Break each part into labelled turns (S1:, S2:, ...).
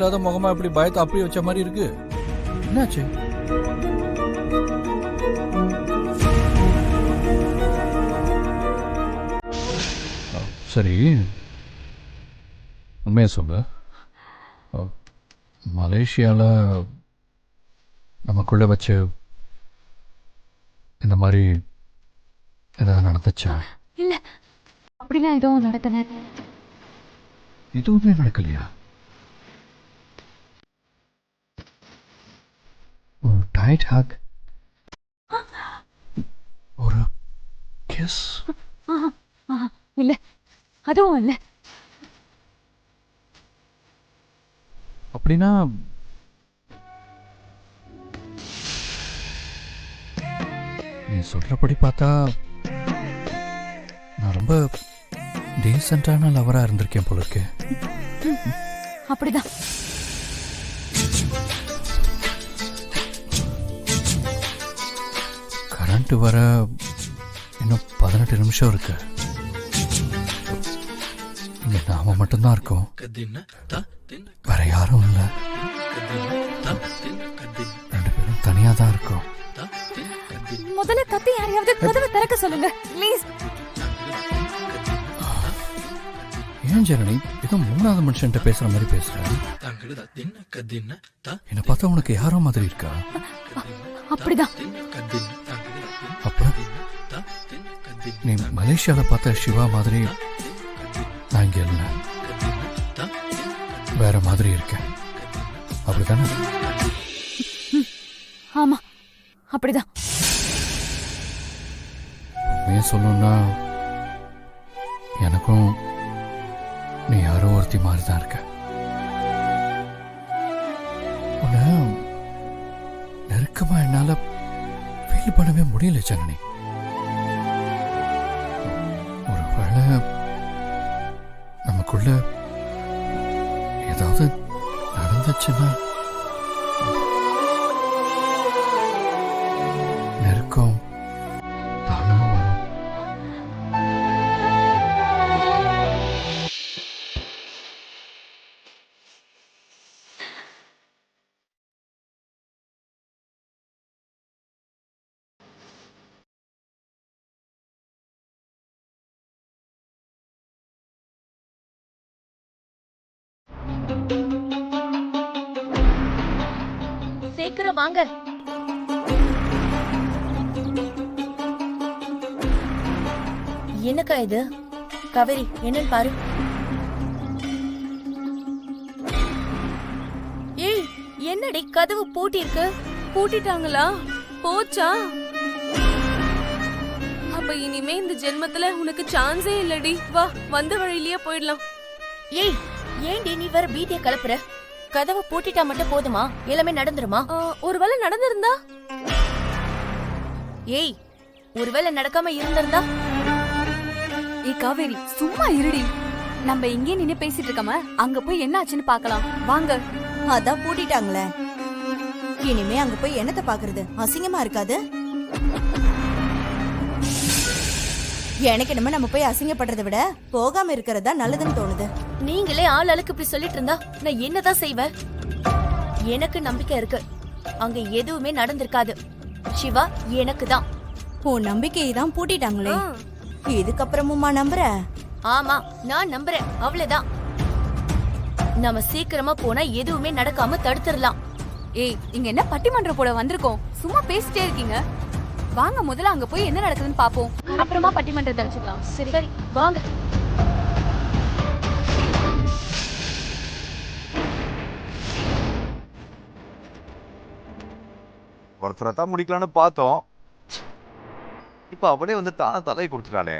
S1: இல்லாத முகமா இப்படி பயத்தை அப்படி வச்ச மாதிரி இருக்கு. என்னாச்சு? சரி, உண்மையை சொல்லு. மலேசியாவில் நமக்குள்ளே வச்சு இந்த மாதிரி ஏதாவது நடந்துச்சா?
S2: இல்ல, அப்படிலாம் எதுவும் நடக்கல.
S1: எதுவுமே நடக்கலையா? ஒரு டைட் ஹக், ஒரு கிஸ்?
S2: இல்ல, அதுவும் இல்ல.
S1: அப்படின்னா நீ சொல்றபடி பார்த்தா நான் ரொம்ப டீசென்டான லவரா இருந்திருக்கேன் போல இருக்கு.
S2: அப்படிதான்.
S1: கரண்ட் வர இன்னும் 18 நிமிஷம் இருக்கு. இங்க நாம மட்டும்தான் இருக்கோம், வேற யாரும் இல்லை. 2 பேரும் தனியா தான் இருக்கோம்.
S2: முதல்ல கத்தி யாரையாவது கதவை திறக்க சொல்லுங்க ப்ளீஸ்.
S1: ஏன் ஜனனி ஏதோ 3வது மனுஷன்ட்ட பேசுற மாதிரி பேசுற? என்ன பார்த்தா உனக்கு யாரோ மாதிரி இருக்கா?
S2: அப்படிதான்.
S1: அப்புறம் நீ மலேசியால பார்த்த சிவா மாதிரி நான் இங்க இல்ல, வேற மாதிரி இருக்கேன், அப்படித்தானே?
S2: ஆமா, அப்படிதான்.
S1: உண்மையை சொல்லணும்னா எனக்கும் நீ யாரோ ஒருத்தி மாதிரி தான் இருக்க. உன்னை நெருக்கமா என்னால ஃபீல் பண்ணவே முடியல ஜனனி. ஒருவேளை நமக்குள்ள ஏதாவது நடந்துச்சுன்னா நெருக்கம் தானா வரும்.
S3: சீக்கிரம் வாங்க. என்னக்கா இது? காவேரி, என்னன்னு பாரு. ஏய், என்னடி கதவு பூட்டி இருக்கு?
S4: பூட்டிட்டாங்களா? போச்சா? அப்ப இனிமே இந்த ஜென்மத்துல உனக்கு சான்ஸே இல்லடி. வா, வந்த வழியிலேயே போயிடலாம்.
S3: ஏய், ஏண்டி நீ வேற பீதிய கலப்புற? கதவை பூட்டிட்டா மட்டும் போதுமா? எல்லாமே நடந்துருமா?
S4: ஒருவேளை நடந்திருந்தா?
S3: ஏய், ஒருவேளை நடக்காம இருந்திருந்தா?
S2: ஏ காவேரி, சும்மா இருடி. நம்ம இங்கே நின்னு பேசிட்டு இருக்காம அங்க போய் என்ன ஆச்சுன்னு பார்க்கலாம் வாங்க.
S5: அதான் பூட்டிட்டாங்களே, இனிமே அங்க போய் என்னத்த பாக்குறது? அசிங்கமா இருக்காது? எனக்கு என்னமோ நம்ம போய் அசிங்கப்படுறதை விட போகாம இருக்கிறதா நல்லதுன்னு தோணுது.
S3: நீங்களே ஆள் ஆளுக்கு இப்படி சொல்லிட்டு இருந்தா நான் என்னதான் செய்வேன்? எனக்கு நம்பிக்கை இருக்கு, அங்க எதுவுமே நடந்திருக்காது. சிவா எனக்கு தான்.
S5: உன் நம்பிக்கையை தான் பூட்டிட்டாங்களே, இதுக்கப்புறமுமா நம்புற?
S3: ஆமா, நான் நம்புறேன், அவ்வளவுதான். நம்ம சீக்கிரமா போனா எதுவுமே நடக்காம தடுத்துடலாம்.
S2: ஏய், இங்க என்ன பட்டிமன்றம் போட வந்திருக்கோம்? சும்மா பேசிட்டே இருக்கீங்க. வாங்க, முதல்ல அங்க போய் என்ன நடக்குதுன்னு பாப்போம், அப்புறமா பட்டிமன்றத்தை வச்சுக்கலாம்.
S3: சரி சரி, வாங்க.
S6: ஒருத்தரை தான் முடிக்கலான்னு பார்த்தோம், இப்ப அவளே வந்து தான தலை கொடுத்துட்டாளே.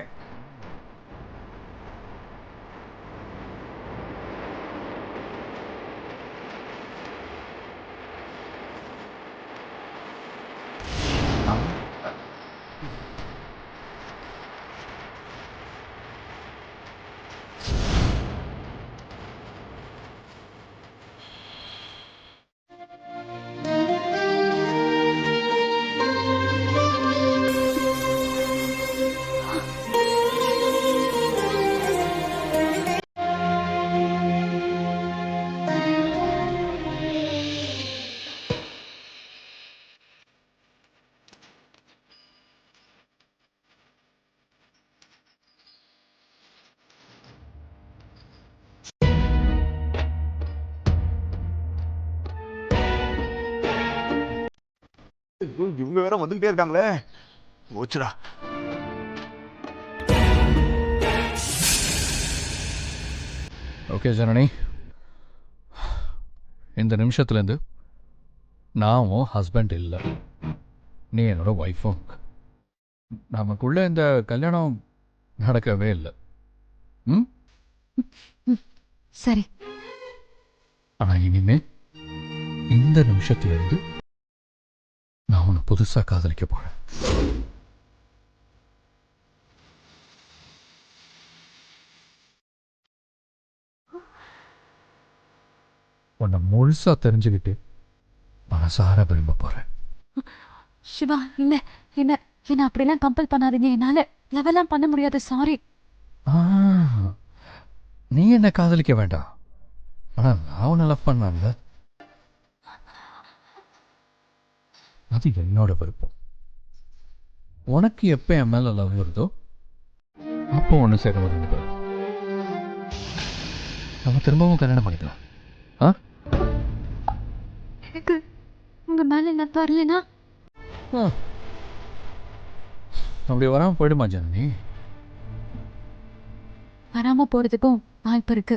S6: ஐயோ, இவங்க வேற வந்துகிட்டே இருக்காங்களே. போச்சுடா.
S1: ஓகே ஜனனி, இந்த நிமிஷத்துலேருந்து நான் உன் ஹஸ்பண்ட் இல்லை, நீ என்னோட ஒய்ஃபும். நமக்குள்ள இந்த கல்யாணம் நடக்கவே இல்லை. ம்,
S2: சரி.
S1: ஆனால் இனிமே இந்த நிமிஷத்துலேருந்து நான் உன்னை புதுசாக காதலிக்க போகிறேன். உன்னை முழுசா தெரிஞ்சுக்கிட்டு மனசார விரும்ப போகிறேன்.
S2: சிவா, இல்ல என்ன என்ன அப்படிலாம் கம்பல் பண்ணாதீங்க. என்னால லெவலாம் பண்ண முடியாது. சாரி.
S1: நீ என்ன காதலிக்க வேண்டாம், ஆனால் நான் உன்னை லவ் பண்ணல, அது என்னோட விருப்பம். உனக்கு எப்போ என் மேலே லவ் வருதோ அப்போ ஒன்று சேர வருது. நம்ம திரும்பவும் கல்யாணம் பண்ணிக்கலாம். ஆ,
S2: எனக்கு உங்க மேல என்ன வரலனா
S1: அப்படி வராமல் போயிடுமா ஜனனி?
S2: வராம போறதுக்கும் வாய்ப்பு இருக்கு.